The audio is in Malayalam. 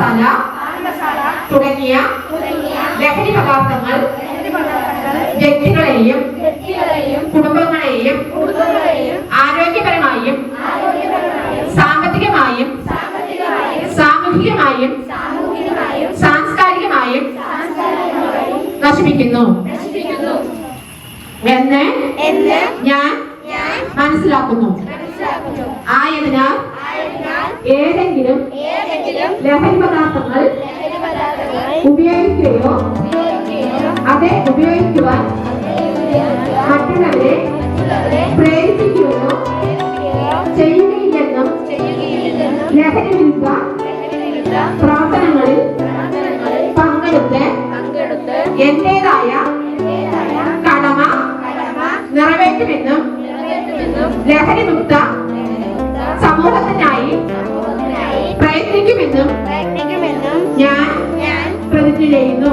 മസാല തുടങ്ങിയ ലഹരി പദാർത്ഥങ്ങൾ വ്യക്തികളെയും കുടുംബങ്ങളെയും ആരോഗ്യപരമായും സാമ്പത്തികമായും സാമൂഹികമായും സാംസ്കാരികമായും നശിപ്പിക്കുന്നു എന്ന് ഞാൻ മനസ്സിലാക്കുന്നു. ആയതിനാൽ ഏതെങ്കിലും ലഹരി പദാർത്ഥങ്ങൾ ഉപയോഗിക്കുകയോ അത് ഉപയോഗിക്കുവാൻ മറ്റുള്ളവരെ പ്രേരിപ്പിക്കുകയോ ചെയ്യുകയില്ലെന്നും ലഹരി വിരുദ്ധ പ്രവർത്തനങ്ങളിൽ പങ്കെടുത്ത് എന്റേതായ കടമ നിറവേറ്റുമെന്നും ലഹരിമുക്ത സമൂഹത്തിനായി പ്രയത്നിക്കുമെന്നും ഞാൻ പ്രതിജ്ഞ ചെയ്യുന്നു.